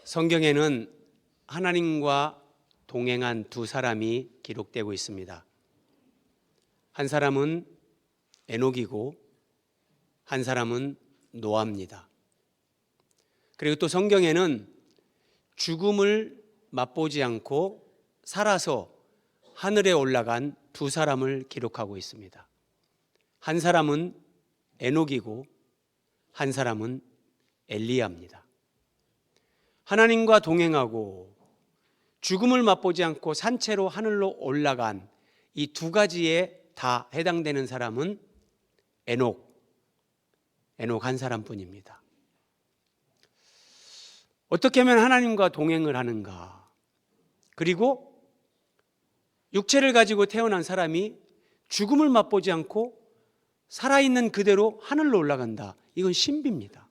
성경에는 하나님과 동행한 두 사람이 기록되고 있습니다. 한 사람은 에녹이고 한 사람은 노아입니다. 그리고 또 성경에는 죽음을 맛보지 않고 살아서 하늘에 올라간 두 사람을 기록하고 있습니다. 한 사람은 에녹이고 한 사람은 엘리야입니다. 하나님과 동행하고 죽음을 맛보지 않고 산채로 하늘로 올라간 이 두 가지에 다 해당되는 사람은 에녹 한 사람뿐입니다. 어떻게 하면 하나님과 동행을 하는가? 그리고 육체를 가지고 태어난 사람이 죽음을 맛보지 않고 살아있는 그대로 하늘로 올라간다. 이건 신비입니다.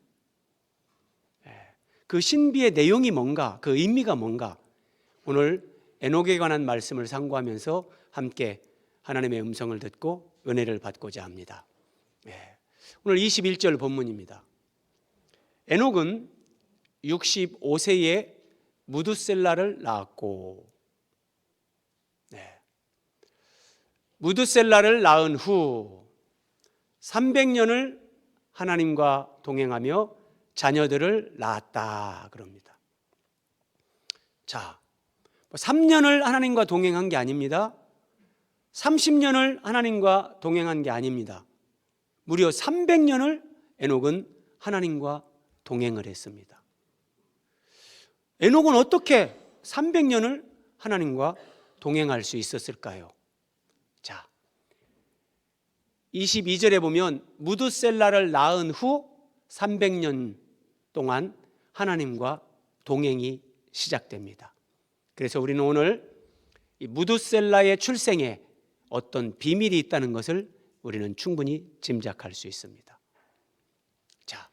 그 신비의 내용이 뭔가, 그 의미가 뭔가, 오늘 에녹에 관한 말씀을 상고하면서 함께 하나님의 음성을 듣고 은혜를 받고자 합니다. 오늘 21절 본문입니다. 에녹은 65세에 무두셀라를 낳았고, 무두셀라를 낳은 후 300년을 하나님과 동행하며 자녀들을 낳았다 그럽니다. 자, 3년을 하나님과 동행한 게 아닙니다. 30년을 하나님과 동행한 게 아닙니다. 무려 300년을 에녹은 하나님과 동행을 했습니다. 에녹은 어떻게 300년을 하나님과 동행할 수 있었을까요? 자, 22절에 보면 무두셀라를 낳은 후 300년 동안 하나님과 동행이 시작됩니다. 그래서 우리는 오늘 이 무두셀라의 출생에 어떤 비밀이 있다는 것을 우리는 충분히 짐작할 수 있습니다. 자,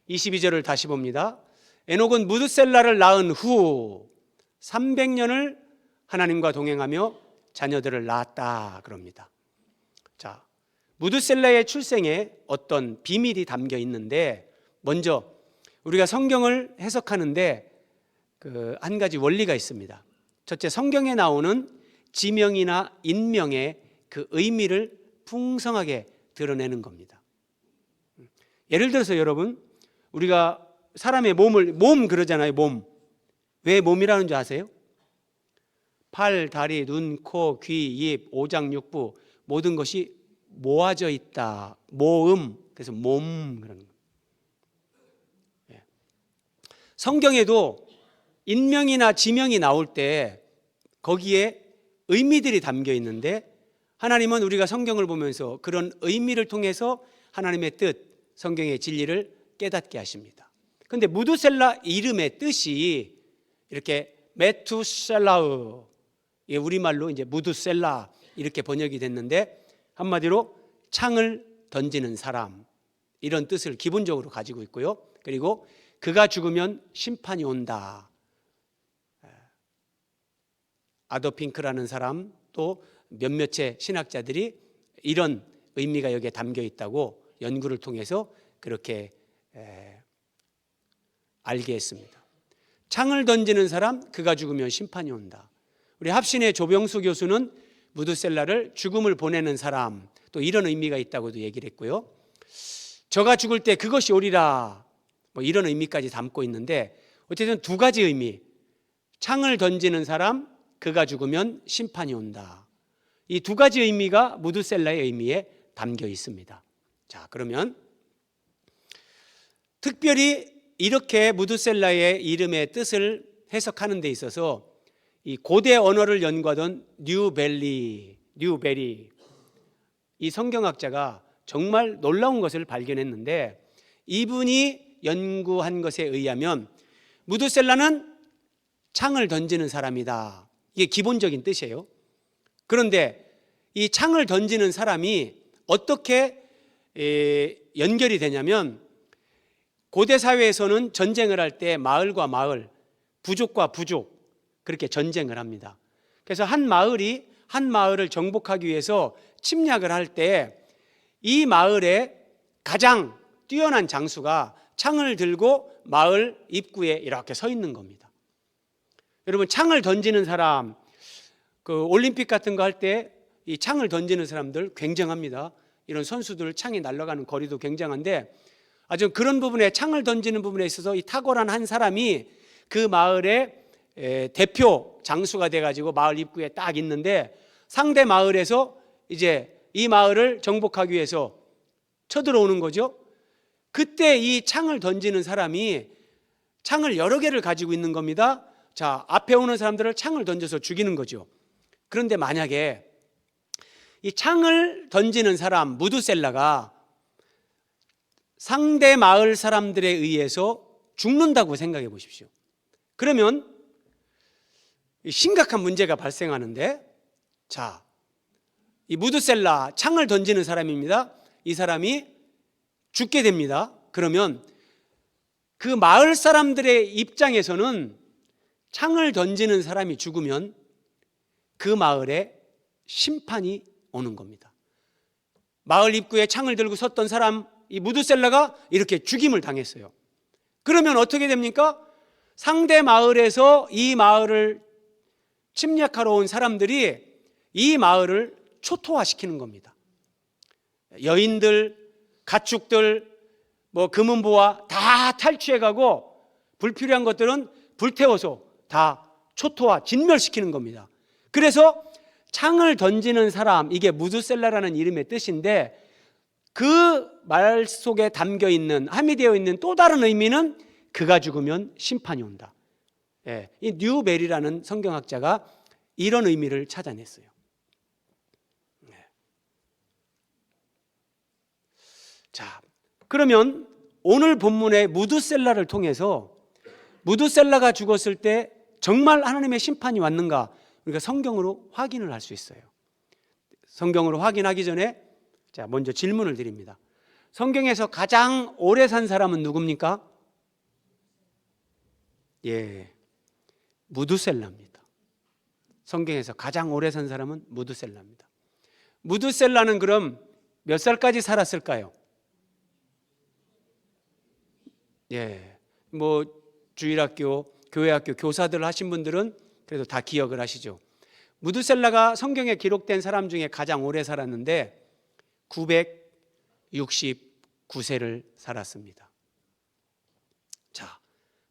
22절을 다시 봅니다. 에녹은 무두셀라를 낳은 후 300년을 하나님과 동행하며 자녀들을 낳았다 그럽니다. 자, 무두셀라의 출생에 어떤 비밀이 담겨 있는데, 먼저 우리가 성경을 해석하는데 한 가지 원리가 있습니다. 첫째, 성경에 나오는 지명이나 인명의 그 의미를 풍성하게 드러내는 겁니다. 예를 들어서 여러분, 우리가 사람의 몸 그러잖아요. 몸. 왜 몸이라는 줄 아세요? 팔, 다리, 눈, 코, 귀, 입, 오장, 육부 모든 것이 모아져 있다. 모음. 그래서 몸 그러는 거예요. 성경에도 인명이나 지명이 나올 때 거기에 의미들이 담겨 있는데, 하나님은 우리가 성경을 보면서 그런 의미를 통해서 하나님의 뜻, 성경의 진리를 깨닫게 하십니다. 그런데 무두셀라 이름의 뜻이 이렇게 메투셀라흐, 우리말로 이제 무두셀라 이렇게 번역이 됐는데, 한마디로 창을 던지는 사람, 이런 뜻을 기본적으로 가지고 있고요. 그리고 그가 죽으면 심판이 온다. 아더 핑크라는 사람, 또 몇몇의 신학자들이 이런 의미가 여기에 담겨 있다고 연구를 통해서 그렇게 알게 했습니다. 창을 던지는 사람, 그가 죽으면 심판이 온다. 우리 합신의 조병수 교수는 무두셀라를 죽음을 보내는 사람, 또 이런 의미가 있다고도 얘기를 했고요. 저가 죽을 때 그것이 오리라, 뭐 이런 의미까지 담고 있는데, 어쨌든 두 가지 의미, 창을 던지는 사람, 그가 죽으면 심판이 온다. 이 두 가지 의미가 무두셀라의 의미에 담겨 있습니다. 자, 그러면 특별히 이렇게 무두셀라의 이름의 뜻을 해석하는 데 있어서 이 고대 언어를 연구하던 뉴베리, 이 성경학자가 정말 놀라운 것을 발견했는데, 이분이 연구한 것에 의하면 무두셀라는 창을 던지는 사람이다. 이게 기본적인 뜻이에요. 그런데 이 창을 던지는 사람이 어떻게 연결이 되냐면, 고대 사회에서는 전쟁을 할 때 마을과 마을, 부족과 부족, 그렇게 전쟁을 합니다. 그래서 한 마을을 정복하기 위해서 침략을 할 때 이 마을에 가장 뛰어난 장수가 창을 들고 마을 입구에 이렇게 서 있는 겁니다. 여러분, 창을 던지는 사람, 그 올림픽 같은 거 할 때 이 창을 던지는 사람들 굉장합니다. 이런 선수들 창이 날아가는 거리도 굉장한데, 아주 그런 부분에, 창을 던지는 부분에 있어서 이 탁월한 한 사람이 그 마을의 대표 장수가 돼가지고 마을 입구에 딱 있는데, 상대 마을에서 이제 이 마을을 정복하기 위해서 쳐들어오는 거죠. 그때 이 창을 던지는 사람이 창을 여러 개를 가지고 있는 겁니다. 자, 앞에 오는 사람들을 창을 던져서 죽이는 거죠. 그런데 만약에 이 창을 던지는 사람 무두셀라가 상대 마을 사람들에 의해서 죽는다고 생각해 보십시오. 그러면 심각한 문제가 발생하는데, 자, 이 무두셀라, 창을 던지는 사람입니다. 이 사람이 죽게 됩니다. 그러면 그 마을 사람들의 입장에서는 창을 던지는 사람이 죽으면 그 마을에 심판이 오는 겁니다. 마을 입구에 창을 들고 섰던 사람, 이 무두셀라가 이렇게 죽임을 당했어요. 그러면 어떻게 됩니까? 상대 마을에서 이 마을을 침략하러 온 사람들이 이 마을을 초토화시키는 겁니다. 여인들, 가축들, 금은보화 다 탈취해가고 불필요한 것들은 불태워서 다 초토화, 진멸시키는 겁니다. 그래서 창을 던지는 사람, 이게 무두셀라라는 이름의 뜻인데, 그 말 속에 담겨 있는, 함의되어 있는 또 다른 의미는 그가 죽으면 심판이 온다. 이 뉴벨이라는 성경학자가 이런 의미를 찾아냈어요. 자, 그러면 오늘 본문의 무두셀라를 통해서 무두셀라가 죽었을 때 정말 하나님의 심판이 왔는가, 우리가 성경으로 확인을 할 수 있어요. 성경으로 확인하기 전에 자, 먼저 질문을 드립니다. 성경에서 가장 오래 산 사람은 누굽니까? 예, 무두셀라입니다. 성경에서 가장 오래 산 사람은 무두셀라입니다. 무두셀라는 그럼 몇 살까지 살았을까요? 예, 주일학교, 교회학교 교사들 하신 분들은 그래도 다 기억을 하시죠. 무두셀라가 성경에 기록된 사람 중에 가장 오래 살았는데 969세를 살았습니다. 자,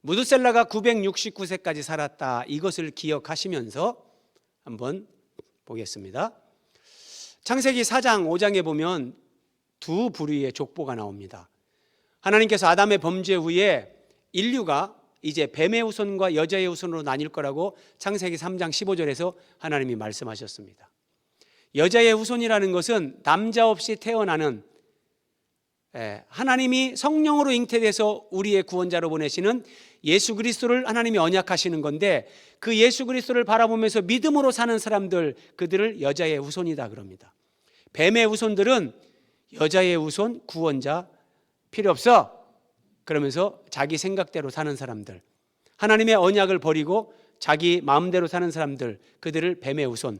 무두셀라가 969세까지 살았다, 이것을 기억하시면서 한번 보겠습니다. 창세기 4장 5장에 보면 두 부류의 족보가 나옵니다. 하나님께서 아담의 범죄 후에 인류가 이제 뱀의 후손과 여자의 후손으로 나뉠 거라고 창세기 3장 15절에서 하나님이 말씀하셨습니다. 여자의 후손이라는 것은 남자 없이 태어나는, 하나님이 성령으로 잉태돼서 우리의 구원자로 보내시는 예수 그리스도를 하나님이 언약하시는 건데, 그 예수 그리스도를 바라보면서 믿음으로 사는 사람들, 그들을 여자의 후손이다 그럽니다. 뱀의 후손들은 여자의 후손, 구원자 필요 없어 그러면서 자기 생각대로 사는 사람들, 하나님의 언약을 버리고 자기 마음대로 사는 사람들, 그들을 뱀의 후손,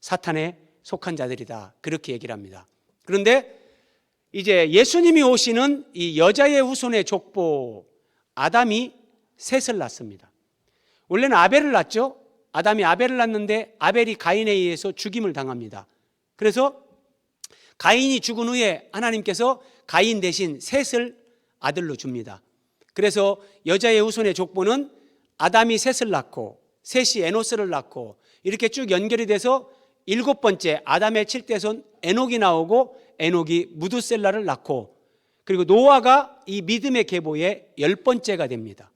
사탄에 속한 자들이다, 그렇게 얘기를 합니다. 그런데 이제 예수님이 오시는 이 여자의 후손의 족보, 아담이 셋을 낳습니다. 원래는 아벨을 낳죠. 아담이 아벨을 낳는데 아벨이 가인에 의해서 죽임을 당합니다. 그래서 가인이 죽은 후에 하나님께서 가인 대신 셋을 아들로 줍니다. 그래서 여자의 후손의 족보는 아담이 셋을 낳고, 셋이 에노스를 낳고, 이렇게 쭉 연결이 돼서 7번째 아담의 7대손 에녹이 나오고, 에녹이 무두셀라를 낳고, 그리고 노아가 이 믿음의 계보의 10번째가 됩니다.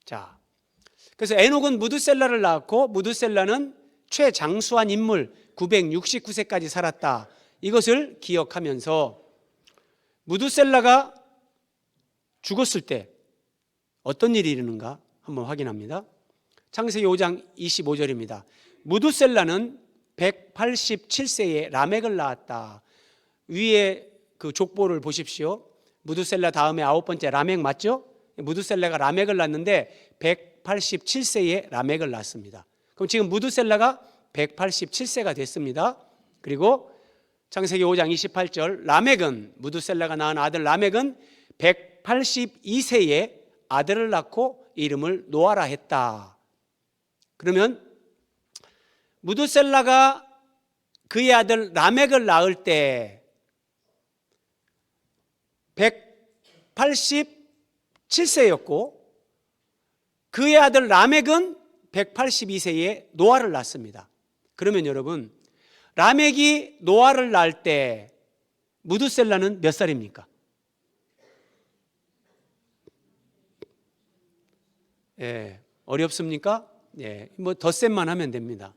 자, 그래서 에녹은 무두셀라를 낳았고, 무두셀라는 최장수한 인물 969세까지 살았다, 이것을 기억하면서 무두셀라가 죽었을 때 어떤 일이 일어는가 한번 확인합니다. 창세기 5장 25절입니다. 무두셀라는 187세에 라멕을 낳았다. 위에 그 족보를 보십시오. 무두셀라 다음에 9번째 라멕 맞죠? 무두셀라가 라멕을 낳았는데 187세에 라멕을 낳습니다. 그럼 지금 무두셀라가 187세가 됐습니다. 그리고 창세기 5장 28절, 라멕은, 무두셀라가 낳은 아들 라멕은 182세에 아들을 낳고 이름을 노아라 했다. 그러면 무드셀라가 그의 아들 라멕을 낳을 때 187세였고 그의 아들 라멕은 182세에 노아를 낳습니다. 그러면 여러분, 라멕이 노아를 낳을 때 무드셀라는 몇 살입니까? 어렵습니까? 뭐 덧셈만 하면 됩니다.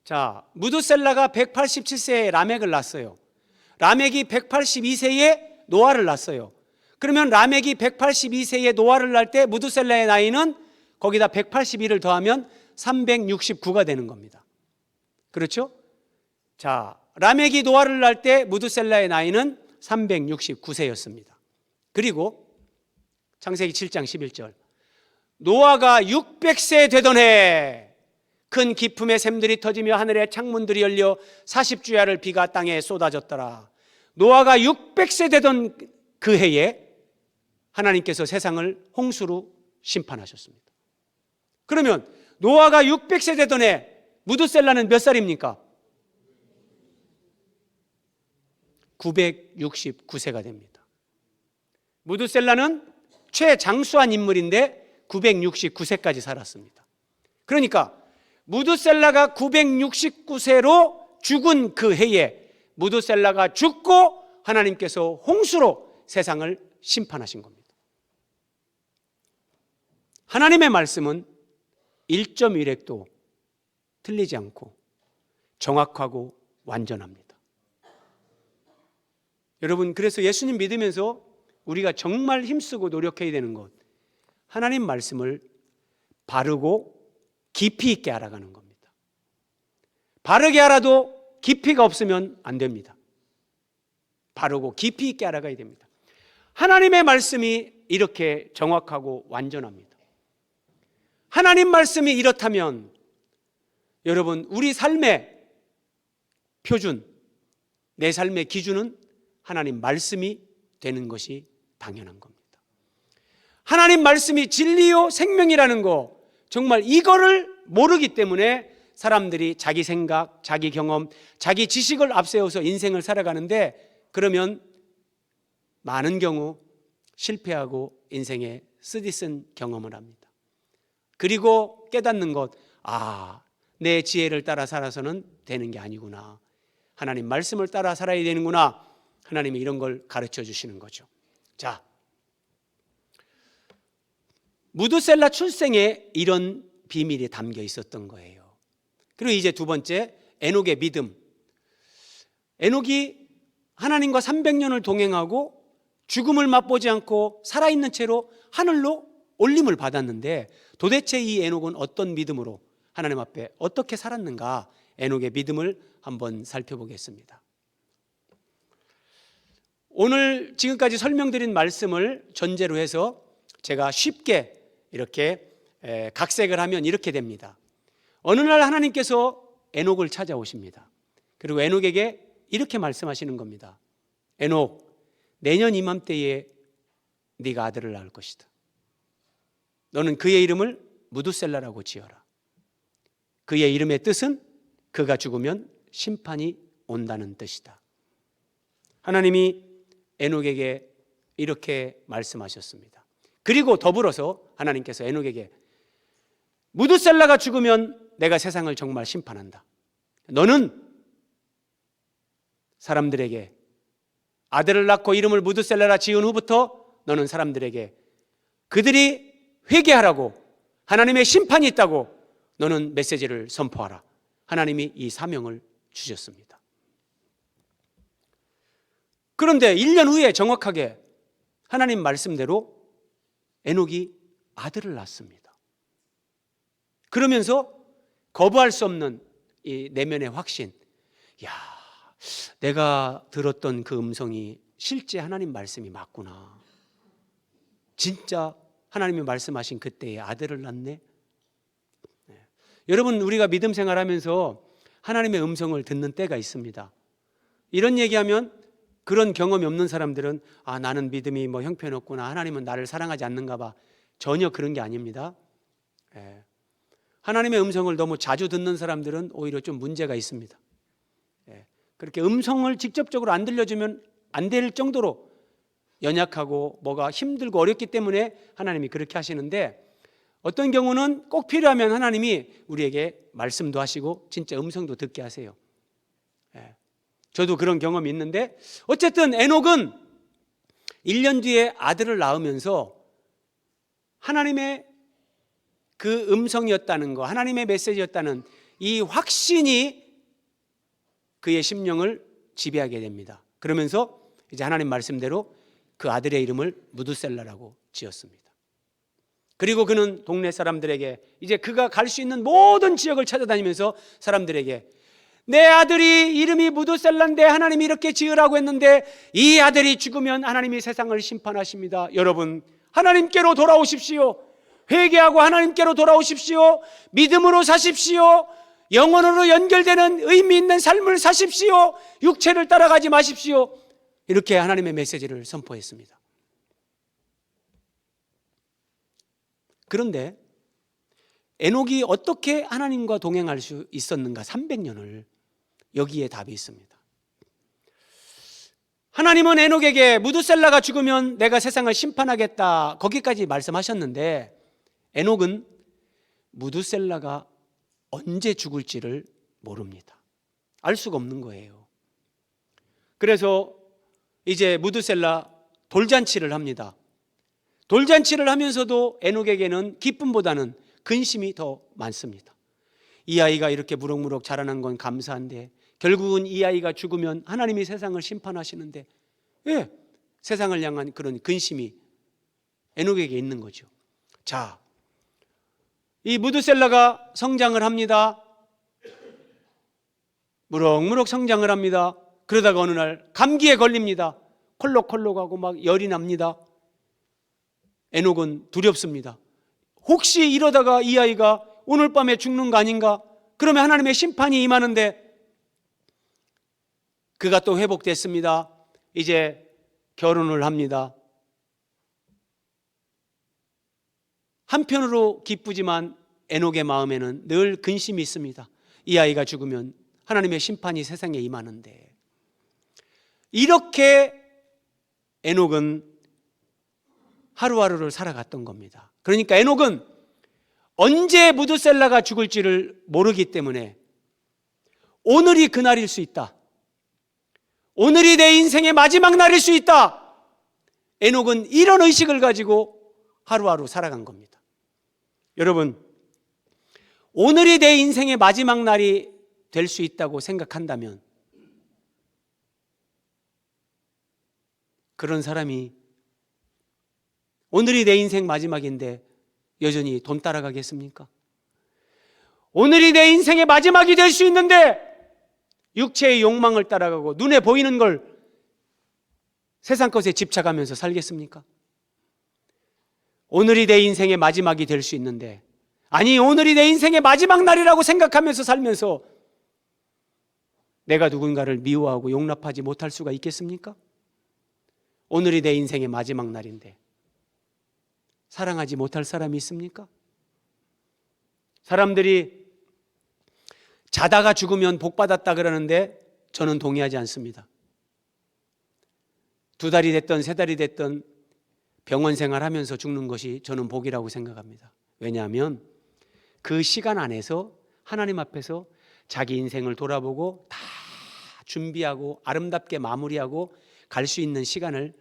자, 무드셀라가 187세에 라멕을 낳았어요. 라멕이 182세에 노아를 낳았어요. 그러면 라멕이 182세에 노아를 낳을 때 무드셀라의 나이는 거기다 181을 더하면 369가 되는 겁니다. 그렇죠? 자, 라멕이 노아를 낳을 때 무드셀라의 나이는 369세였습니다. 그리고 창세기 7장 11절, 노아가 600세 되던 해 큰 기품의 샘들이 터지며 하늘의 창문들이 열려 40주야를 비가 땅에 쏟아졌더라. 노아가 600세 되던 그 해에 하나님께서 세상을 홍수로 심판하셨습니다. 그러면 노아가 600세 되던 해 무드셀라는 몇 살입니까? 969세가 됩니다. 무드셀라는 최장수한 인물인데 969세까지 살았습니다. 그러니까 무드셀라가 969세로 죽은 그 해에 무드셀라가 죽고 하나님께서 홍수로 세상을 심판하신 겁니다. 하나님의 말씀은 1.1획도 틀리지 않고 정확하고 완전합니다. 여러분, 그래서 예수님 믿으면서 우리가 정말 힘쓰고 노력해야 되는 것, 하나님 말씀을 바르고 깊이 있게 알아가는 겁니다. 바르게 알아도 깊이가 없으면 안 됩니다. 바르고 깊이 있게 알아가야 됩니다. 하나님의 말씀이 이렇게 정확하고 완전합니다. 하나님 말씀이 이렇다면 여러분, 우리 삶의 표준, 내 삶의 기준은 하나님 말씀이 되는 것이 당연한 겁니다. 하나님 말씀이 진리요 생명이라는 거, 정말 이거를 모르기 때문에 사람들이 자기 생각, 자기 경험, 자기 지식을 앞세워서 인생을 살아가는데, 그러면 많은 경우 실패하고 인생에 쓰디쓴 경험을 합니다. 그리고 깨닫는 것, 내 지혜를 따라 살아서는 되는 게 아니구나, 하나님 말씀을 따라 살아야 되는구나, 하나님이 이런 걸 가르쳐 주시는 거죠. 자, 무드셀라 출생에 이런 비밀이 담겨 있었던 거예요. 그리고 이제 두 번째, 에녹의 믿음. 에녹이 하나님과 300년을 동행하고 죽음을 맛보지 않고 살아있는 채로 하늘로 올림을 받았는데, 도대체 이 에녹은 어떤 믿음으로 하나님 앞에 어떻게 살았는가, 에녹의 믿음을 한번 살펴보겠습니다. 오늘 지금까지 설명드린 말씀을 전제로 해서 제가 쉽게 이렇게 각색을 하면 이렇게 됩니다. 어느 날 하나님께서 에녹을 찾아오십니다. 그리고 에녹에게 이렇게 말씀하시는 겁니다. 에녹, 내년 이맘때에 네가 아들을 낳을 것이다. 너는 그의 이름을 무드셀라라고 지어라. 그의 이름의 뜻은 그가 죽으면 심판이 온다는 뜻이다. 하나님이 에녹에게 이렇게 말씀하셨습니다. 그리고 더불어서 하나님께서 에녹에게 무드셀라가 죽으면 내가 세상을 정말 심판한다. 너는 사람들에게 아들을 낳고 이름을 무드셀라라 지은 후부터 너는 사람들에게 그들이 회개하라고, 하나님의 심판이 있다고 너는 메시지를 선포하라. 하나님이 이 사명을 주셨습니다. 그런데 1년 후에 정확하게 하나님 말씀대로 에녹이 아들을 낳습니다. 그러면서 거부할 수 없는 이 내면의 확신, 내가 들었던 그 음성이 실제 하나님 말씀이 맞구나. 진짜 하나님이 말씀하신 그때에 아들을 낳네. 여러분, 우리가 믿음 생활하면서 하나님의 음성을 듣는 때가 있습니다. 이런 얘기하면 그런 경험이 없는 사람들은 나는 믿음이 뭐 형편없구나, 하나님은 나를 사랑하지 않는가 봐. 전혀 그런 게 아닙니다. 하나님의 음성을 너무 자주 듣는 사람들은 오히려 좀 문제가 있습니다. 그렇게 음성을 직접적으로 안 들려주면 안 될 정도로 연약하고 뭐가 힘들고 어렵기 때문에 하나님이 그렇게 하시는데, 어떤 경우는 꼭 필요하면 하나님이 우리에게 말씀도 하시고 진짜 음성도 듣게 하세요. 저도 그런 경험이 있는데, 어쨌든 에녹은 1년 뒤에 아들을 낳으면서 하나님의 그 음성이었다는 거, 하나님의 메시지였다는 이 확신이 그의 심령을 지배하게 됩니다. 그러면서 이제 하나님 말씀대로 그 아들의 이름을 무드셀라라고 지었습니다. 그리고 그는 동네 사람들에게, 이제 그가 갈 수 있는 모든 지역을 찾아다니면서 사람들에게, 내 아들이 이름이 무드셀라인데 하나님이 이렇게 지으라고 했는데 이 아들이 죽으면 하나님이 세상을 심판하십니다. 여러분, 하나님께로 돌아오십시오. 회개하고 하나님께로 돌아오십시오. 믿음으로 사십시오. 영혼으로 연결되는 의미 있는 삶을 사십시오. 육체를 따라가지 마십시오. 이렇게 하나님의 메시지를 선포했습니다. 그런데 에녹이 어떻게 하나님과 동행할 수 있었는가? 300년을. 여기에 답이 있습니다. 하나님은 에녹에게 무드셀라가 죽으면 내가 세상을 심판하겠다, 거기까지 말씀하셨는데, 에녹은 무드셀라가 언제 죽을지를 모릅니다. 알 수가 없는 거예요. 그래서 이제 무드셀라 돌잔치를 합니다. 돌잔치를 하면서도 에녹에게는 기쁨보다는 근심이 더 많습니다. 이 아이가 이렇게 무럭무럭 자라난 건 감사한데 결국은 이 아이가 죽으면 하나님이 세상을 심판하시는데, 세상을 향한 그런 근심이 에녹에게 있는 거죠. 자, 이 무드셀라가 성장을 합니다. 무럭무럭 성장을 합니다. 그러다가 어느 날 감기에 걸립니다. 콜록콜록하고 막 열이 납니다. 에녹은 두렵습니다. 혹시 이러다가 이 아이가 오늘 밤에 죽는 거 아닌가? 그러면 하나님의 심판이 임하는데, 그가 또 회복됐습니다. 이제 결혼을 합니다. 한편으로 기쁘지만 에녹의 마음에는 늘 근심이 있습니다. 이 아이가 죽으면 하나님의 심판이 세상에 임하는데. 이렇게 에녹은 하루하루를 살아갔던 겁니다. 그러니까 에녹은 언제 무드셀라가 죽을지를 모르기 때문에 오늘이 그날일 수 있다, 오늘이 내 인생의 마지막 날일 수 있다, 에녹은 이런 의식을 가지고 하루하루 살아간 겁니다. 여러분, 오늘이 내 인생의 마지막 날이 될 수 있다고 생각한다면 그런 사람이 오늘이 내 인생 마지막인데 여전히 돈 따라가겠습니까? 오늘이 내 인생의 마지막이 될 수 있는데 육체의 욕망을 따라가고 눈에 보이는 걸, 세상 것에 집착하면서 살겠습니까? 오늘이 내 인생의 마지막이 될 수 있는데, 아니 오늘이 내 인생의 마지막 날이라고 생각하면서 살면서 내가 누군가를 미워하고 용납하지 못할 수가 있겠습니까? 오늘이 내 인생의 마지막 날인데 사랑하지 못할 사람이 있습니까? 사람들이 자다가 죽으면 복 받았다 그러는데 저는 동의하지 않습니다. 2달이 됐든 3달이 됐든 병원 생활하면서 죽는 것이 저는 복이라고 생각합니다. 왜냐하면 그 시간 안에서 하나님 앞에서 자기 인생을 돌아보고 다 준비하고 아름답게 마무리하고 갈 수 있는 시간을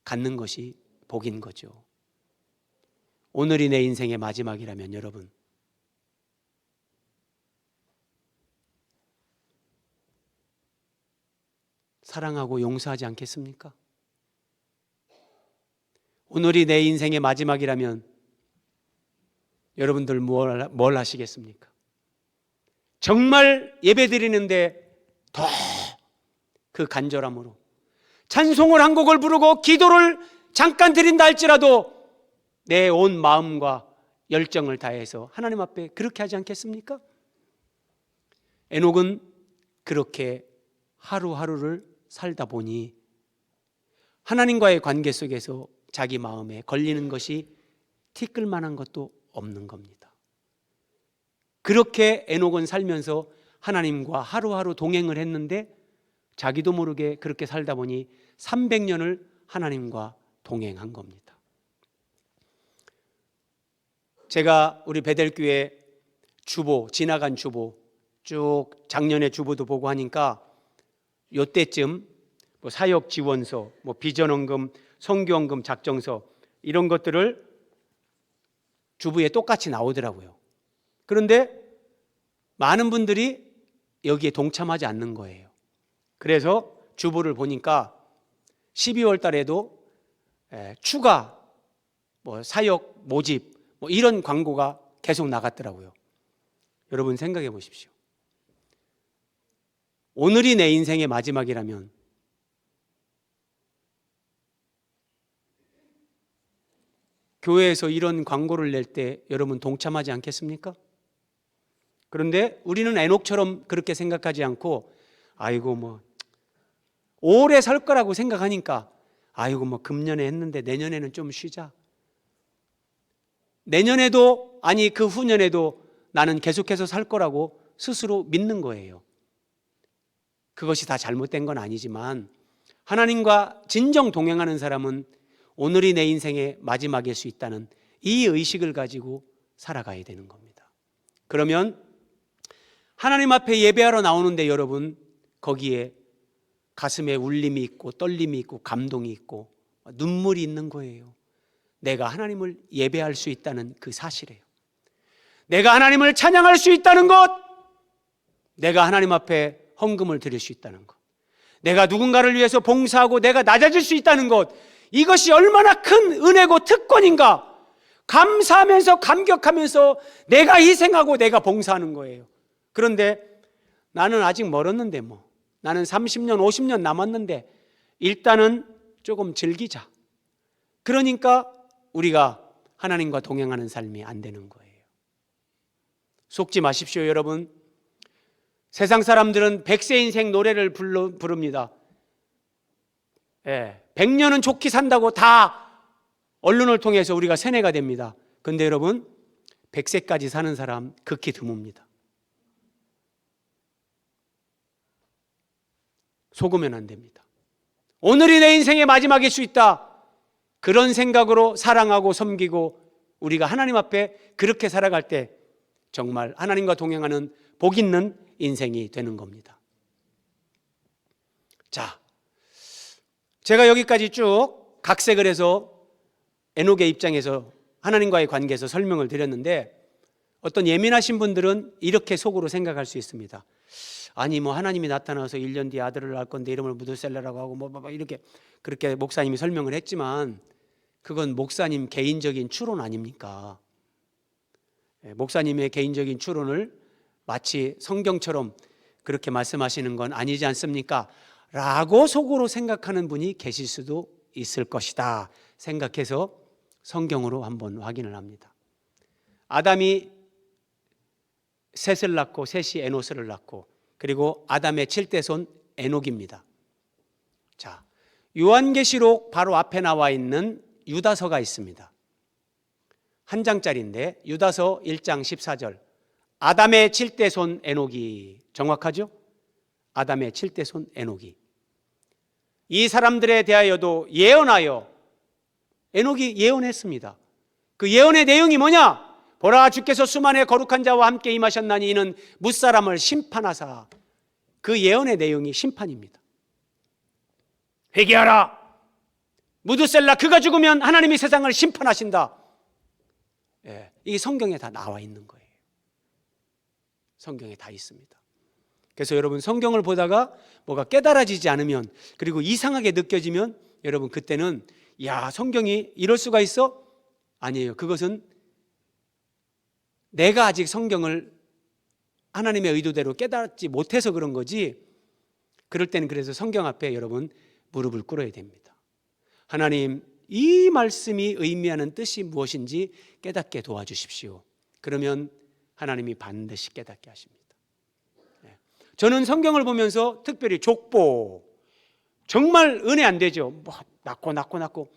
갖는 것이 복인 거죠. 오늘이 내 인생의 마지막이라면 여러분, 사랑하고 용서하지 않겠습니까? 오늘이 내 인생의 마지막이라면 여러분들 뭘 하시겠습니까? 정말 예배드리는데 더 그 간절함으로 찬송을 한 곡을 부르고 기도를 잠깐 드린다 할지라도 내 온 마음과 열정을 다해서 하나님 앞에 그렇게 하지 않겠습니까? 에녹은 그렇게 하루하루를 살다 보니 하나님과의 관계 속에서 자기 마음에 걸리는 것이 티끌만한 것도 없는 겁니다. 그렇게 에녹은 살면서 하나님과 하루하루 동행을 했는데 자기도 모르게 그렇게 살다 보니 300년을 하나님과 동행한 겁니다. 제가 우리 베델교회 주보, 지나간 주보 쭉 작년에 주보도 보고 하니까 요때쯤 사역 지원서, 비전헌금, 선교헌금 작정서 이런 것들을 주부에 똑같이 나오더라고요. 그런데 많은 분들이 여기에 동참하지 않는 거예요. 그래서 주보를 보니까 12월 달에도 추가 사역 모집 이런 광고가 계속 나갔더라고요. 여러분 생각해 보십시오. 오늘이 내 인생의 마지막이라면 교회에서 이런 광고를 낼 때 여러분 동참하지 않겠습니까? 그런데 우리는 에녹처럼 그렇게 생각하지 않고 아이고 오래 살 거라고 생각하니까 아이고 금년에 했는데 내년에는 좀 쉬자. 내년에도 아니 그 후년에도 나는 계속해서 살 거라고 스스로 믿는 거예요. 그것이 다 잘못된 건 아니지만 하나님과 진정 동행하는 사람은 오늘이 내 인생의 마지막일 수 있다는 이 의식을 가지고 살아가야 되는 겁니다. 그러면 하나님 앞에 예배하러 나오는데 여러분 거기에 가슴에 울림이 있고 떨림이 있고 감동이 있고 눈물이 있는 거예요. 내가 하나님을 예배할 수 있다는 그 사실이에요. 내가 하나님을 찬양할 수 있다는 것, 내가 하나님 앞에 헌금을 드릴 수 있다는 것, 내가 누군가를 위해서 봉사하고 내가 낮아질 수 있다는 것, 이것이 얼마나 큰 은혜고 특권인가 감사하면서 감격하면서 내가 희생하고 내가 봉사하는 거예요. 그런데 나는 아직 멀었는데 나는 30년 50년 남았는데 일단은 조금 즐기자. 그러니까 우리가 하나님과 동행하는 삶이 안 되는 거예요. 속지 마십시오 여러분. 세상 사람들은 100세 인생 노래를 부릅니다. 100년은 좋게 산다고 다 언론을 통해서 우리가 세뇌가 됩니다. 그런데 여러분 100세까지 사는 사람 극히 드뭅니다. 속으면 안 됩니다. 오늘이 내 인생의 마지막일 수 있다. 그런 생각으로 사랑하고 섬기고 우리가 하나님 앞에 그렇게 살아갈 때 정말 하나님과 동행하는 복 있는 인생이 되는 겁니다. 자, 제가 여기까지 쭉 각색을 해서 에녹의 입장에서 하나님과의 관계에서 설명을 드렸는데 어떤 예민하신 분들은 이렇게 속으로 생각할 수 있습니다. 아니 하나님이 나타나서 1년 뒤에 아들을 낳을 건데 이름을 무드셀라라고 하고 이렇게 그렇게 목사님이 설명을 했지만 그건 목사님 개인적인 추론 아닙니까? 목사님의 개인적인 추론을 마치 성경처럼 그렇게 말씀하시는 건 아니지 않습니까? 라고 속으로 생각하는 분이 계실 수도 있을 것이다 생각해서 성경으로 한번 확인을 합니다. 아담이 셋을 낳고 셋이 에노스를 낳고 그리고 아담의 7대손 에녹입니다. 자, 요한계시록 바로 앞에 나와 있는 유다서가 있습니다. 한 장짜리인데 유다서 1장 14절 아담의 7대손 에녹이 정확하죠? 아담의 7대손 에녹이 이 사람들에 대하여도 예언하여 에녹이 예언했습니다. 그 예언의 내용이 뭐냐? 보라 주께서 수만의 거룩한 자와 함께 임하셨나니 이는 뭇사람을 심판하사. 그 예언의 내용이 심판입니다. 회개하라. 무드셀라 그가 죽으면 하나님이 세상을 심판하신다. 이게 성경에 다 나와 있는 거예요. 성경에 다 있습니다. 그래서 여러분 성경을 보다가 뭐가 깨달아지지 않으면 그리고 이상하게 느껴지면 여러분 그때는 야 성경이 이럴 수가 있어? 아니에요. 그것은 내가 아직 성경을 하나님의 의도대로 깨닫지 못해서 그런 거지. 그럴 때는 그래서 성경 앞에 여러분 무릎을 꿇어야 됩니다. 하나님 이 말씀이 의미하는 뜻이 무엇인지 깨닫게 도와주십시오. 그러면 하나님이 반드시 깨닫게 하십니다. 저는 성경을 보면서 특별히 족보, 정말 은혜 안 되죠. 뭐 낳고.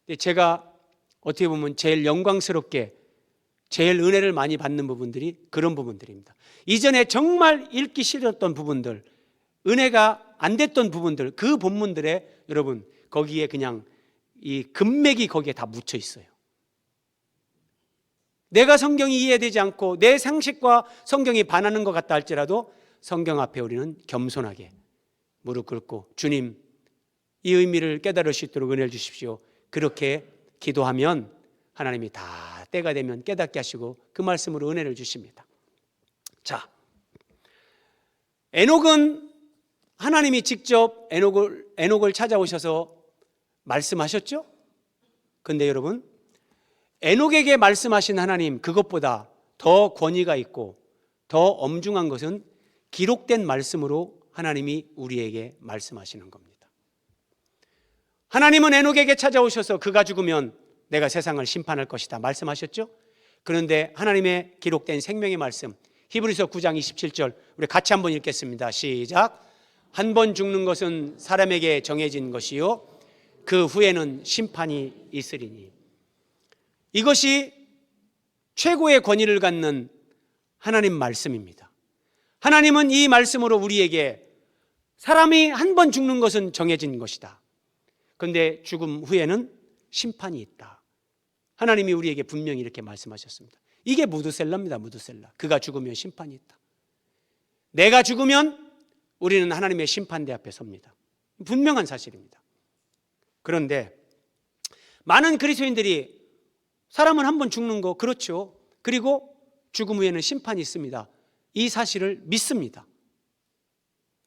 근데 제가 어떻게 보면 제일 영광스럽게 제일 은혜를 많이 받는 부분들이 그런 부분들입니다. 이전에 정말 읽기 싫었던 부분들, 은혜가 안 됐던 부분들, 그 본문들에 여러분 거기에 그냥 이 금맥이 거기에 다 묻혀 있어요. 내가 성경이 이해되지 않고 내 상식과 성경이 반하는 것 같다 할지라도 성경 앞에 우리는 겸손하게 무릎 꿇고 주님, 이 의미를 깨달을 수 있도록 은혜를 주십시오. 그렇게 기도하면 하나님이 다 때가 되면 깨닫게 하시고 그 말씀으로 은혜를 주십니다. 자, 에녹은 하나님이 직접 에녹을 찾아오셔서 말씀하셨죠? 근데 여러분, 에녹에게 말씀하신 하나님, 그것보다 더 권위가 있고 더 엄중한 것은 기록된 말씀으로 하나님이 우리에게 말씀하시는 겁니다. 하나님은 에녹에게 찾아오셔서 그가 죽으면 내가 세상을 심판할 것이다 말씀하셨죠? 그런데 하나님의 기록된 생명의 말씀, 히브리서 9장 27절 우리 같이 한번 읽겠습니다. 시작. 한 번 죽는 것은 사람에게 정해진 것이요 그 후에는 심판이 있으리니. 이것이 최고의 권위를 갖는 하나님 말씀입니다. 하나님은 이 말씀으로 우리에게 사람이 한 번 죽는 것은 정해진 것이다. 그런데 죽음 후에는 심판이 있다. 하나님이 우리에게 분명히 이렇게 말씀하셨습니다. 이게 무드셀라입니다. 무드셀라. 그가 죽으면 심판이 있다. 내가 죽으면 우리는 하나님의 심판대 앞에 섭니다. 분명한 사실입니다. 그런데 많은 그리스도인들이 사람은 한 번 죽는 거 그렇죠. 그리고 죽음 후에는 심판이 있습니다. 이 사실을 믿습니다.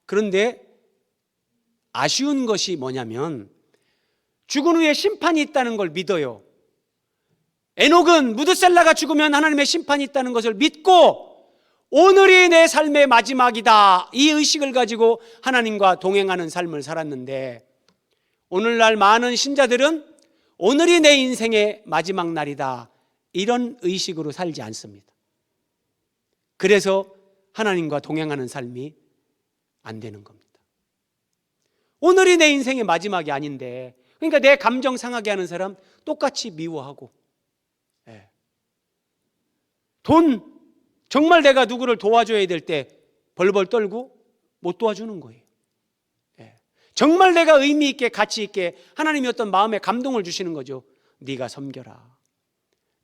그런데 아쉬운 것이 뭐냐면 죽은 후에 심판이 있다는 걸 믿어요. 에녹은 무드셀라가 죽으면 하나님의 심판이 있다는 것을 믿고 오늘이 내 삶의 마지막이다, 이 의식을 가지고 하나님과 동행하는 삶을 살았는데 오늘날 많은 신자들은 오늘이 내 인생의 마지막 날이다, 이런 의식으로 살지 않습니다. 그래서 하나님과 동행하는 삶이 안 되는 겁니다. 오늘이 내 인생의 마지막이 아닌데, 그러니까 내 감정 상하게 하는 사람 똑같이 미워하고, 돈 정말 내가 누구를 도와줘야 될 때 벌벌 떨고 못 도와주는 거예요. 정말 내가 의미 있게 가치 있게 하나님이 어떤 마음에 감동을 주시는 거죠. 네가 섬겨라,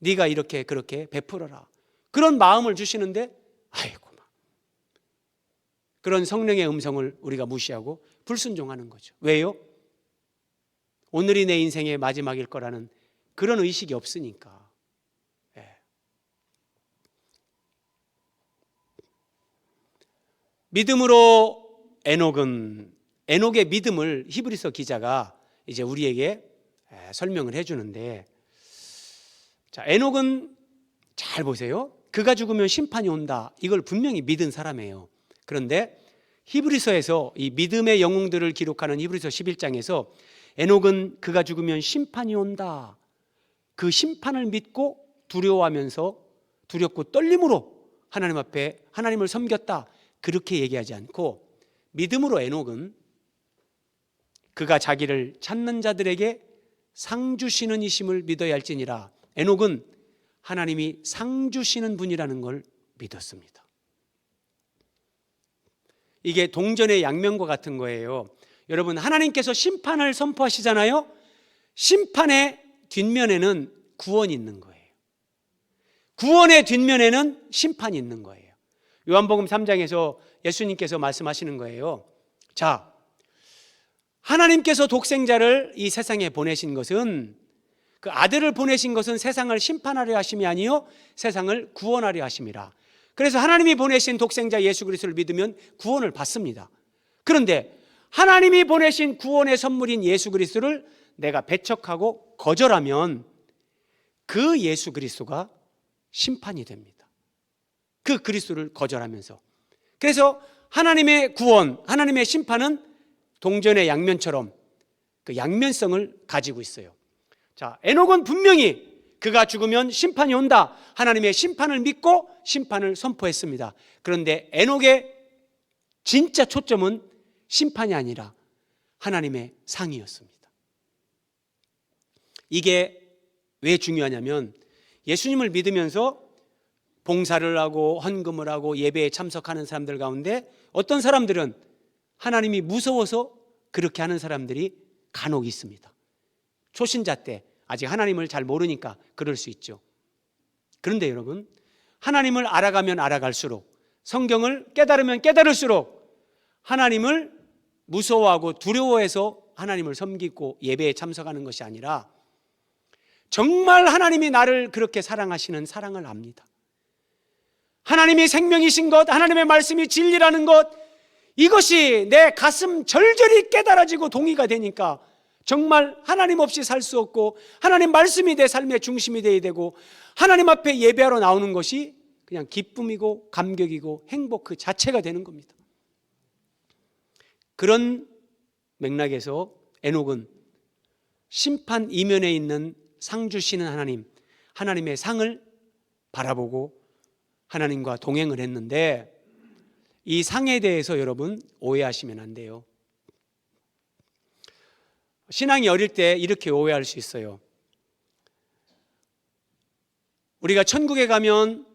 네가 이렇게 그렇게 베풀어라, 그런 마음을 주시는데 아이고, 그런 성령의 음성을 우리가 무시하고 불순종하는 거죠. 왜요? 오늘이 내 인생의 마지막일 거라는 그런 의식이 없으니까. 믿음으로 에녹의 믿음을 히브리서 기자가 이제 우리에게 설명을 해주는데, 자, 에녹은 잘 보세요. 그가 죽으면 심판이 온다, 이걸 분명히 믿은 사람이에요. 그런데 히브리서에서 이 믿음의 영웅들을 기록하는 히브리서 11장에서 에녹은 그가 죽으면 심판이 온다, 그 심판을 믿고 두려워하면서 두렵고 떨림으로 하나님 앞에 하나님을 섬겼다, 그렇게 얘기하지 않고 믿음으로 에녹은 그가 자기를 찾는 자들에게 상 주시는 이심을 믿어야 할지니라. 에녹은 하나님이 상 주시는 분이라는 걸 믿었습니다. 이게 동전의 양면과 같은 거예요. 여러분, 하나님께서 심판을 선포하시잖아요. 심판의 뒷면에는 구원이 있는 거예요. 구원의 뒷면에는 심판이 있는 거예요. 요한복음 3장에서 예수님께서 말씀하시는 거예요. 자, 하나님께서 독생자를 이 세상에 보내신 것은, 그 아들을 보내신 것은 세상을 심판하려 하심이 아니요 세상을 구원하려 하심이라. 그래서 하나님이 보내신 독생자 예수 그리스도를 믿으면 구원을 받습니다. 그런데 하나님이 보내신 구원의 선물인 예수 그리스도를 내가 배척하고 거절하면 그 예수 그리스도가 심판이 됩니다. 그 그리스도를 거절하면서. 그래서 하나님의 구원, 하나님의 심판은 동전의 양면처럼 그 양면성을 가지고 있어요. 자, 에녹은 분명히 그가 죽으면 심판이 온다, 하나님의 심판을 믿고 심판을 선포했습니다. 그런데 에녹의 진짜 초점은 심판이 아니라 하나님의 상이었습니다. 이게 왜 중요하냐면 예수님을 믿으면서 봉사를 하고 헌금을 하고 예배에 참석하는 사람들 가운데 어떤 사람들은 하나님이 무서워서 그렇게 하는 사람들이 간혹 있습니다. 초신자 때 아직 하나님을 잘 모르니까 그럴 수 있죠. 그런데 여러분, 하나님을 알아가면 알아갈수록, 성경을 깨달으면 깨달을수록 하나님을 무서워하고 두려워해서 하나님을 섬기고 예배에 참석하는 것이 아니라 정말 하나님이 나를 그렇게 사랑하시는 사랑을 압니다. 하나님이 생명이신 것, 하나님의 말씀이 진리라는 것, 이것이 내 가슴 절절히 깨달아지고 동의가 되니까 정말 하나님 없이 살 수 없고 하나님 말씀이 내 삶의 중심이 되어야 되고 하나님 앞에 예배하러 나오는 것이 그냥 기쁨이고 감격이고 행복 그 자체가 되는 겁니다. 그런 맥락에서 에녹은 심판 이면에 있는 상 주시는 하나님, 하나님의 상을 바라보고 하나님과 동행을 했는데 이 상에 대해서 여러분 오해하시면 안 돼요. 신앙이 어릴 때 이렇게 오해할 수 있어요. 우리가 천국에 가면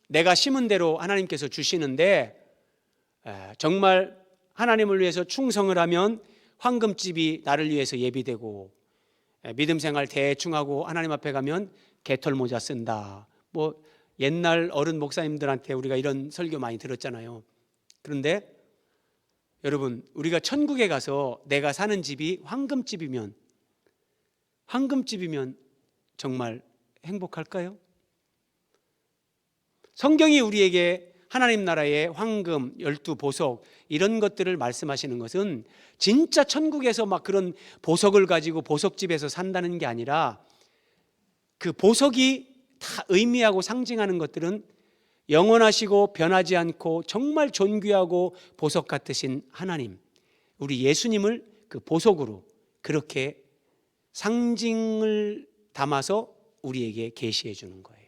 내가 심은 대로 하나님께서 주시는데 정말 하나님을 위해서 충성을 하면 황금집이 나를 위해서 예비되고 믿음 생활 대충 하고 하나님 앞에 가면 개털 모자 쓴다. 뭐 옛날 어른 목사님들한테 우리가 이런 설교 많이 들었잖아요. 그런데 여러분, 우리가 천국에 가서 내가 사는 집이 황금집이면 정말 행복할까요? 성경이 우리에게 하나님 나라의 황금, 12보석 이런 것들을 말씀하시는 것은 진짜 천국에서 막 그런 보석을 가지고 보석집에서 산다는 게 아니라 그 보석이 다 의미하고 상징하는 것들은 영원하시고 변하지 않고 정말 존귀하고 보석 같으신 하나님, 우리 예수님을 그 보석으로 그렇게 상징을 담아서 우리에게 계시해 주는 거예요.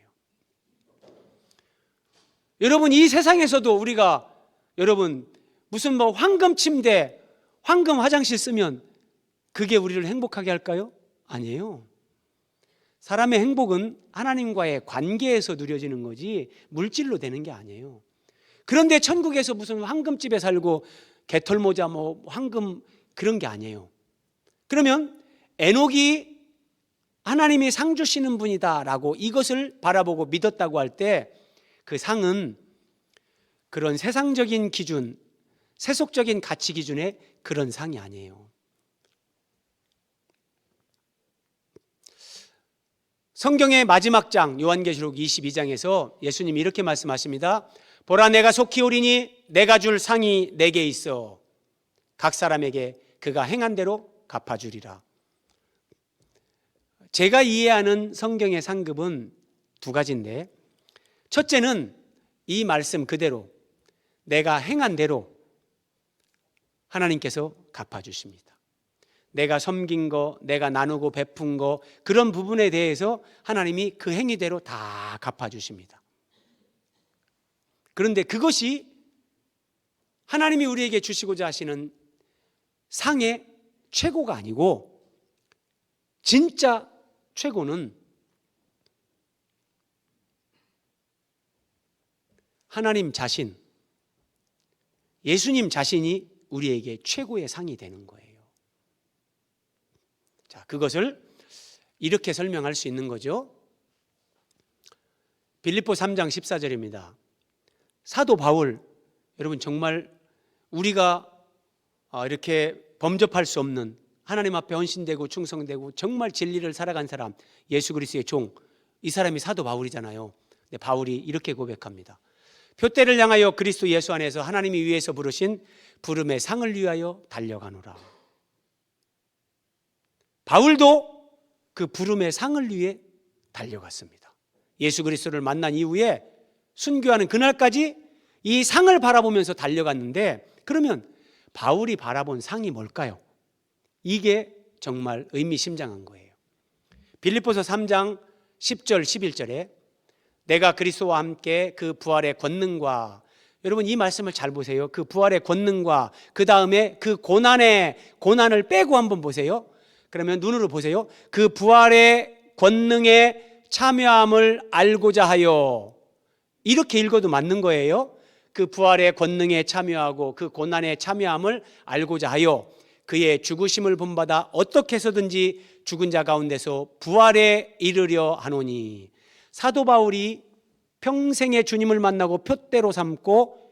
여러분, 이 세상에서도 우리가 여러분 무슨 뭐 황금 침대, 황금 화장실 쓰면 그게 우리를 행복하게 할까요? 아니에요. 사람의 행복은 하나님과의 관계에서 누려지는 거지 물질로 되는 게 아니에요. 그런데 천국에서 무슨 황금집에 살고 개털모자 뭐 황금 그런 게 아니에요. 그러면 에녹이 하나님이 상 주시는 분이다라고 이것을 바라보고 믿었다고 할 때 그 상은 그런 세상적인 기준, 세속적인 가치 기준의 그런 상이 아니에요. 성경의 마지막 장 요한계시록 22장에서 예수님이 이렇게 말씀하십니다. 보라, 내가 속히 오리니 내가 줄 상이 내게 있어 각 사람에게 그가 행한 대로 갚아주리라. 제가 이해하는 성경의 상급은 두 가지인데, 첫째는 이 말씀 그대로 내가 행한 대로 하나님께서 갚아주십니다. 내가 섬긴 거, 내가 나누고 베푼 거, 그런 부분에 대해서 하나님이 그 행위대로 다 갚아주십니다. 그런데 그것이 하나님이 우리에게 주시고자 하시는 상의 최고가 아니고, 진짜 최고는 하나님 자신, 예수님 자신이 우리에게 최고의 상이 되는 거예요. 자, 그것을 이렇게 설명할 수 있는 거죠. 빌립보 3장 14절입니다. 사도 바울, 여러분 정말 우리가 이렇게 범접할 수 없는 하나님 앞에 헌신되고 충성되고 정말 진리를 살아간 사람, 예수 그리스도의 종, 이 사람이 사도 바울이잖아요. 근데 바울이 이렇게 고백합니다. 표대를 향하여 그리스도 예수 안에서 하나님이 위에서 부르신 부름의 상을 위하여 달려가노라. 바울도 그 부름의 상을 위해 달려갔습니다. 예수 그리스도를 만난 이후에 순교하는 그날까지 이 상을 바라보면서 달려갔는데, 그러면 바울이 바라본 상이 뭘까요? 이게 정말 의미심장한 거예요. 빌립보서 3장 10절 11절에 내가 그리스도와 함께 그 부활의 권능과 여러분 이 말씀을 잘 보세요. 그 부활의 권능과 그 다음에 그 고난을 빼고 한번 보세요. 그러면 눈으로 보세요. 그 부활의 권능에 참여함을 알고자 하여, 이렇게 읽어도 맞는 거예요. 그 부활의 권능에 참여하고 그 고난에 참여함을 알고자 하여 그의 죽으심을 본받아 어떻게 해서든지 죽은 자 가운데서 부활에 이르려 하노니. 사도 바울이 평생의 주님을 만나고 표대로 삼고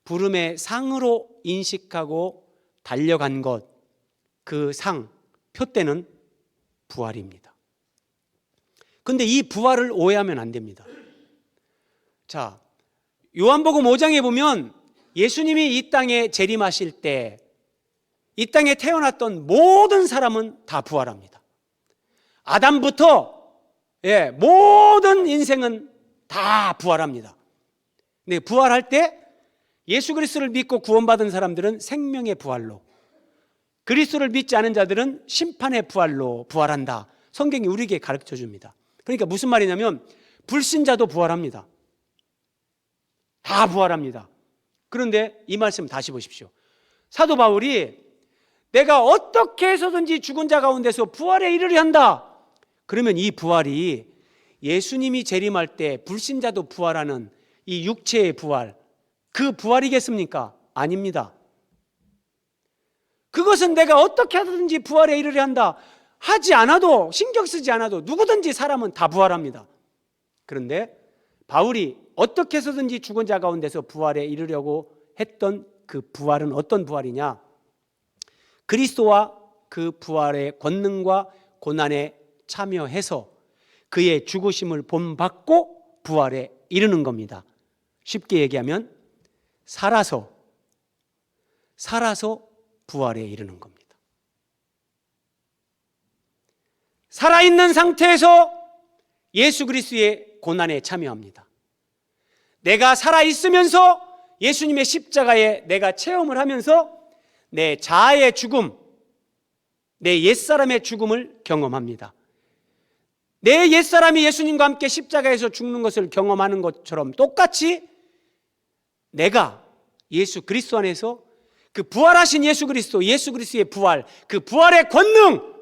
부름의 상으로 인식하고 달려간 것, 그 상, 표대는 부활입니다. 그런데 이 부활을 오해하면 안 됩니다. 자, 요한복음 5장에 보면 예수님이 이 땅에 재림하실 때 이 땅에 태어났던 모든 사람은 다 부활합니다. 아담부터 모든 인생은 다 부활합니다. 근데 부활할 때 예수 그리스도를 믿고 구원받은 사람들은 생명의 부활로, 그리스도를 믿지 않은 자들은 심판의 부활로 부활한다. 성경이 우리에게 가르쳐 줍니다. 그러니까 무슨 말이냐면 불신자도 부활합니다. 다 부활합니다. 그런데 이 말씀 다시 보십시오. 사도 바울이 내가 어떻게 해서든지 죽은 자 가운데서 부활에 이르려 한다. 그러면 이 부활이 예수님이 재림할 때 불신자도 부활하는 이 육체의 부활, 그 부활이겠습니까? 아닙니다. 그것은 내가 어떻게 하든지 부활에 이르려 한다 하지 않아도, 신경 쓰지 않아도 누구든지 사람은 다 부활합니다. 그런데 바울이 어떻게 해서든지 죽은 자 가운데서 부활에 이르려고 했던 그 부활은 어떤 부활이냐? 그리스도와 그 부활의 권능과 고난에 참여해서 그의 죽으심을 본받고 부활에 이르는 겁니다. 쉽게 얘기하면 살아서 부활에 이르는 겁니다. 살아있는 상태에서 예수 그리스도의 고난에 참여합니다. 내가 살아있으면서 예수님의 십자가에 내가 체험을 하면서 내 자아의 죽음, 내 옛사람의 죽음을 경험합니다. 내 옛사람이 예수님과 함께 십자가에서 죽는 것을 경험하는 것처럼 똑같이 내가 예수 그리스도 안에서 그 부활하신 예수 그리스도의 부활, 그 부활의 권능,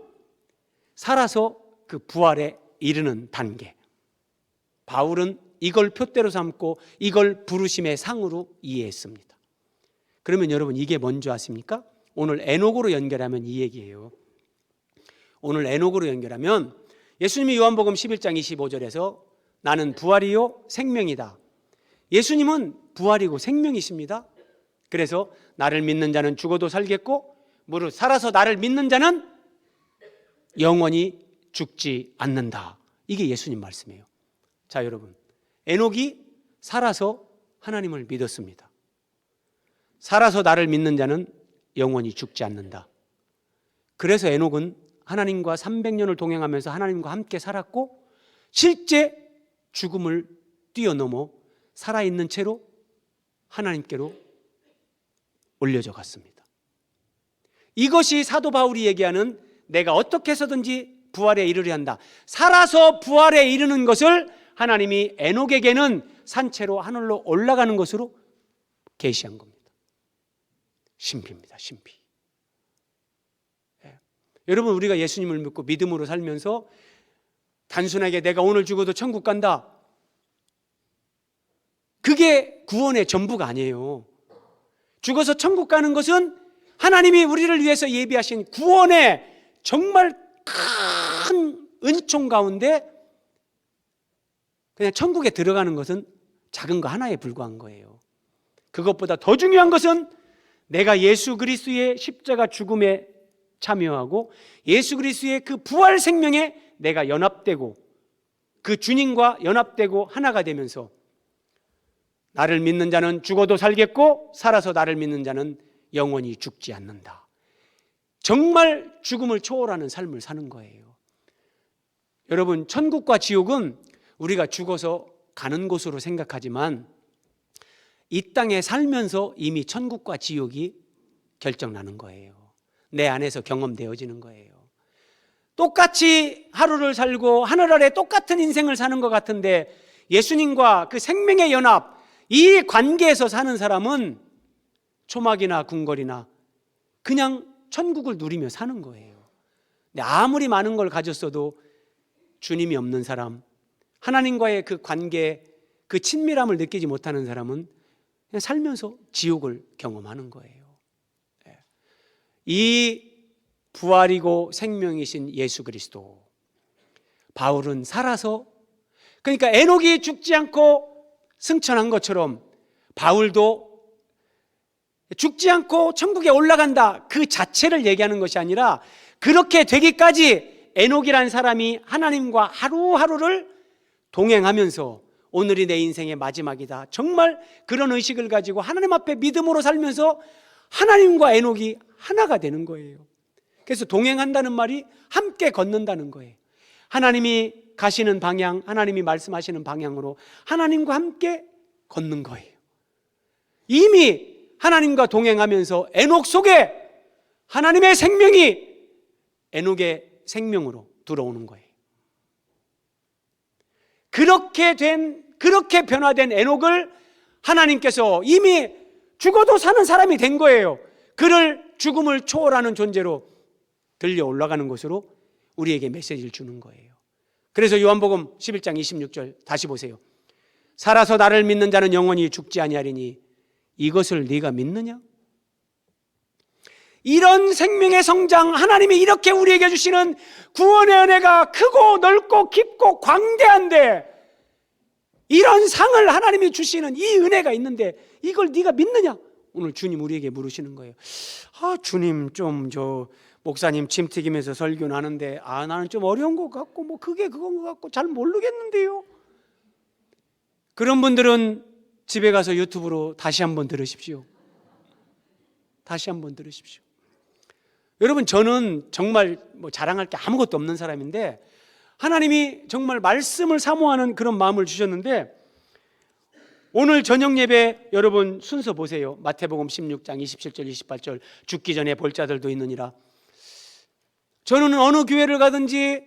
살아서 그 부활에 이르는 단계. 바울은 이걸 표대로 삼고 이걸 부르심의 상으로 이해했습니다. 그러면 여러분 이게 뭔지 아십니까? 오늘 에녹으로 연결하면 이 얘기예요. 오늘 에녹으로 연결하면 예수님이 요한복음 11장 25절에서 나는 부활이요 생명이다. 예수님은 부활이고 생명이십니다. 그래서 나를 믿는 자는 죽어도 살겠고 무릇 살아서 나를 믿는 자는 영원히 죽지 않는다. 이게 예수님 말씀이에요. 자, 여러분, 에녹이 살아서 하나님을 믿었습니다. 살아서 나를 믿는 자는 영원히 죽지 않는다. 그래서 에녹은 하나님과 300년을 동행하면서 하나님과 함께 살았고 실제 죽음을 뛰어넘어 살아있는 채로 하나님께로 올려져 갔습니다. 이것이 사도 바울이 얘기하는 내가 어떻게 해서든지 부활에 이르려 한다. 살아서 부활에 이르는 것을 하나님이 에녹에게는 산채로 하늘로 올라가는 것으로 계시한 겁니다. 신비입니다. 신비. 여러분, 우리가 예수님을 믿고 믿음으로 살면서 단순하게 내가 오늘 죽어도 천국 간다, 그게 구원의 전부가 아니에요. 죽어서 천국 가는 것은 하나님이 우리를 위해서 예비하신 구원의 정말 큰 은총 가운데 그냥 천국에 들어가는 것은 작은 거 하나에 불과한 거예요. 그것보다 더 중요한 것은 내가 예수 그리스도의 십자가 죽음에 참여하고 예수 그리스도의 그 부활 생명에 내가 연합되고 그 주님과 연합되고 하나가 되면서 나를 믿는 자는 죽어도 살겠고 살아서 나를 믿는 자는 영원히 죽지 않는다. 정말 죽음을 초월하는 삶을 사는 거예요. 여러분, 천국과 지옥은 우리가 죽어서 가는 곳으로 생각하지만 이 땅에 살면서 이미 천국과 지옥이 결정나는 거예요. 내 안에서 경험되어지는 거예요. 똑같이 하루를 살고 하늘 아래 똑같은 인생을 사는 것 같은데 예수님과 그 생명의 연합, 이 관계에서 사는 사람은 초막이나 궁궐이나 그냥 천국을 누리며 사는 거예요. 근데 아무리 많은 걸 가졌어도 주님이 없는 사람, 하나님과의 그 관계, 그 친밀함을 느끼지 못하는 사람은 그냥 살면서 지옥을 경험하는 거예요. 이 부활이고 생명이신 예수 그리스도, 바울은 살아서, 그러니까 에녹이 죽지 않고 승천한 것처럼 바울도 죽지 않고 천국에 올라간다, 그 자체를 얘기하는 것이 아니라 그렇게 되기까지 에녹이라는 사람이 하나님과 하루하루를 동행하면서 오늘이 내 인생의 마지막이다, 정말 그런 의식을 가지고 하나님 앞에 믿음으로 살면서 하나님과 에녹이 하나가 되는 거예요. 그래서 동행한다는 말이 함께 걷는다는 거예요. 하나님이 가시는 방향, 하나님이 말씀하시는 방향으로 하나님과 함께 걷는 거예요. 이미 하나님과 동행하면서 에녹 속에 하나님의 생명이 에녹의 생명으로 들어오는 거예요. 그렇게 변화된 에녹을 하나님께서 이미 죽어도 사는 사람이 된 거예요. 그를 죽음을 초월하는 존재로 들려 올라가는 것으로 우리에게 메시지를 주는 거예요. 그래서 요한복음 11장 26절 다시 보세요. 살아서 나를 믿는 자는 영원히 죽지 아니하리니 이것을 네가 믿느냐? 이런 생명의 성장, 하나님이 이렇게 우리에게 주시는 구원의 은혜가 크고 넓고 깊고 광대한데, 이런 상을 하나님이 주시는 이 은혜가 있는데 이걸 네가 믿느냐? 오늘 주님 우리에게 물으시는 거예요. 주님, 좀 목사님 침 튀기면서 설교는 하는데 나는 좀 어려운 것 같고 뭐 그게 그건 것 같고 잘 모르겠는데요. 그런 분들은 집에 가서 유튜브로 다시 한번 들으십시오. 다시 한번 들으십시오. 여러분, 저는 정말 자랑할 게 아무것도 없는 사람인데 하나님이 정말 말씀을 사모하는 그런 마음을 주셨는데, 오늘 저녁 예배 여러분 순서 보세요. 마태복음 16장 27절 28절 죽기 전에 볼 자들도 있느니라. 저는 어느 교회를 가든지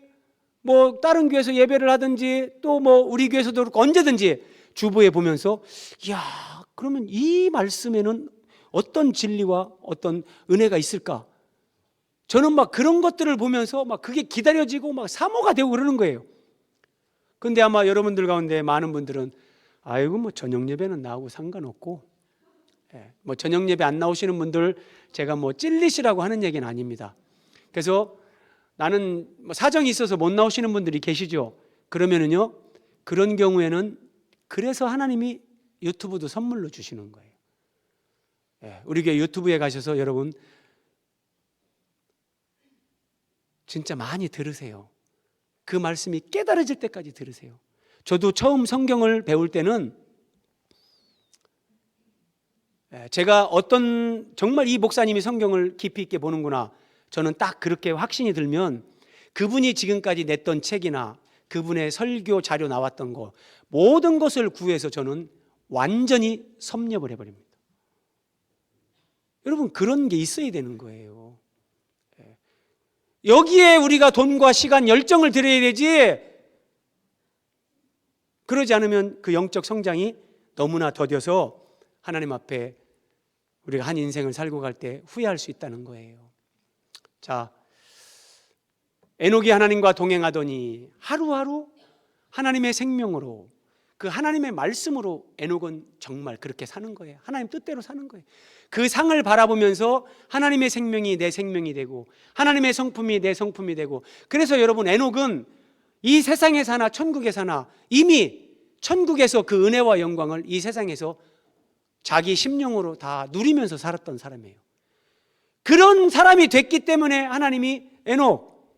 다른 교회에서 예배를 하든지 또 우리 교회에서도 그렇고 언제든지 주보에 보면서 그러면 이 말씀에는 어떤 진리와 어떤 은혜가 있을까? 저는 그런 것들을 보면서 그게 기다려지고 사모가 되고 그러는 거예요. 그런데 아마 여러분들 가운데 많은 분들은 저녁 예배는 나하고 상관없고, 저녁 예배 안 나오시는 분들 제가 찔리시라고 하는 얘기는 아닙니다. 그래서 나는 사정이 있어서 못 나오시는 분들이 계시죠. 그러면은요, 그런 경우에는 그래서 하나님이 유튜브도 선물로 주시는 거예요. 우리 교회 유튜브에 가셔서 여러분 진짜 많이 들으세요. 그 말씀이 깨달아질 때까지 들으세요. 저도 처음 성경을 배울 때는 제가 정말 이 목사님이 성경을 깊이 있게 보는구나, 저는 딱 그렇게 확신이 들면 그분이 지금까지 냈던 책이나 그분의 설교 자료 나왔던 거 모든 것을 구해서 저는 완전히 섭렵을 해버립니다. 여러분, 그런 게 있어야 되는 거예요. 여기에 우리가 돈과 시간, 열정을 들여야 되지, 그러지 않으면 그 영적 성장이 너무나 더뎌서 하나님 앞에 우리가 한 인생을 살고 갈 때 후회할 수 있다는 거예요. 자, 에녹이 하나님과 동행하더니 하루하루 하나님의 생명으로, 그 하나님의 말씀으로 에녹은 정말 그렇게 사는 거예요. 하나님 뜻대로 사는 거예요. 그 상을 바라보면서 하나님의 생명이 내 생명이 되고 하나님의 성품이 내 성품이 되고, 그래서 여러분, 에녹은 이 세상에 사나 천국에 사나 이미 천국에서 그 은혜와 영광을 이 세상에서 자기 심령으로 다 누리면서 살았던 사람이에요. 그런 사람이 됐기 때문에 하나님이 에녹,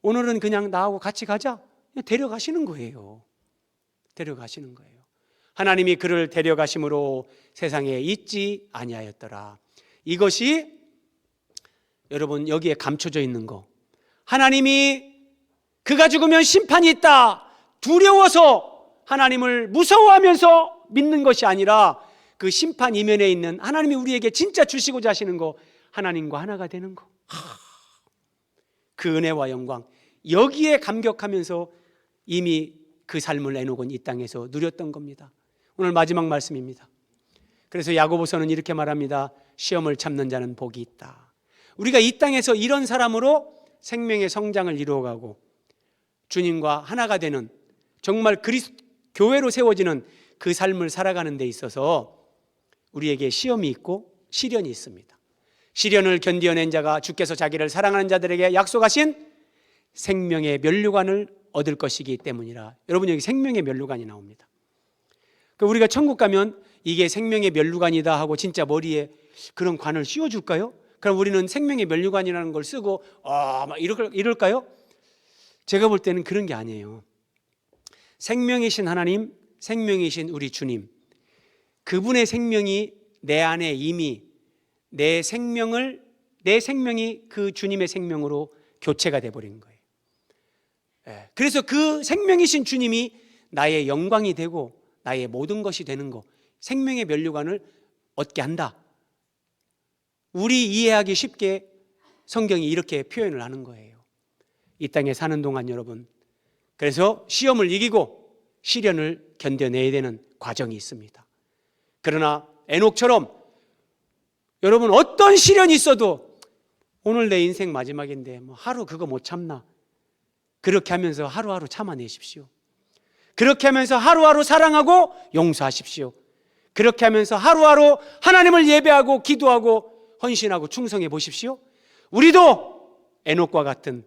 오늘은 그냥 나하고 같이 가자, 데려가시는 거예요. 데려가시는 거예요. 하나님이 그를 데려가심으로 세상에 있지 아니하였더라. 이것이 여러분 여기에 감춰져 있는 거, 하나님이 그가 죽으면 심판이 있다, 두려워서 하나님을 무서워하면서 믿는 것이 아니라 그 심판 이면에 있는 하나님이 우리에게 진짜 주시고자 하시는 거, 하나님과 하나가 되는 거, 그 은혜와 영광, 여기에 감격하면서 이미 그 삶을 에녹은 이 땅에서 누렸던 겁니다. 오늘 마지막 말씀입니다. 그래서 야고보서는 이렇게 말합니다. 시험을 참는 자는 복이 있다. 우리가 이 땅에서 이런 사람으로 생명의 성장을 이루어가고 주님과 하나가 되는 정말 교회로 세워지는 그 삶을 살아가는 데 있어서 우리에게 시험이 있고 시련이 있습니다. 시련을 견디어낸 자가 주께서 자기를 사랑하는 자들에게 약속하신 생명의 면류관을 얻을 것이기 때문이라. 여러분, 여기 생명의 면류관이 나옵니다. 우리가 천국 가면 이게 생명의 면류관이다 하고 진짜 머리에 그런 관을 씌워줄까요? 그럼 우리는 생명의 면류관이라는 걸 쓰고 막 이럴까요? 제가 볼 때는 그런 게 아니에요. 생명이신 하나님, 생명이신 우리 주님, 그분의 생명이 내 안에 이미 내 생명이 그 주님의 생명으로 교체가 돼버린 거예요. 그래서 그 생명이신 주님이 나의 영광이 되고 나의 모든 것이 되는 거, 생명의 면류관을 얻게 한다. 우리 이해하기 쉽게 성경이 이렇게 표현을 하는 거예요. 이 땅에 사는 동안 여러분, 그래서 시험을 이기고 시련을 견뎌내야 되는 과정이 있습니다. 그러나 에녹처럼 여러분, 어떤 시련이 있어도 오늘 내 인생 마지막인데 하루 그거 못 참나, 그렇게 하면서 하루하루 참아내십시오. 그렇게 하면서 하루하루 사랑하고 용서하십시오. 그렇게 하면서 하루하루 하나님을 예배하고 기도하고 헌신하고 충성해 보십시오. 우리도 에녹과 같은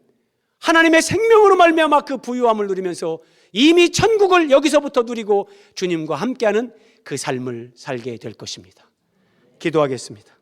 하나님의 생명으로 말미암아 그 부유함을 누리면서 이미 천국을 여기서부터 누리고 주님과 함께하는 그 삶을 살게 될 것입니다. 기도하겠습니다.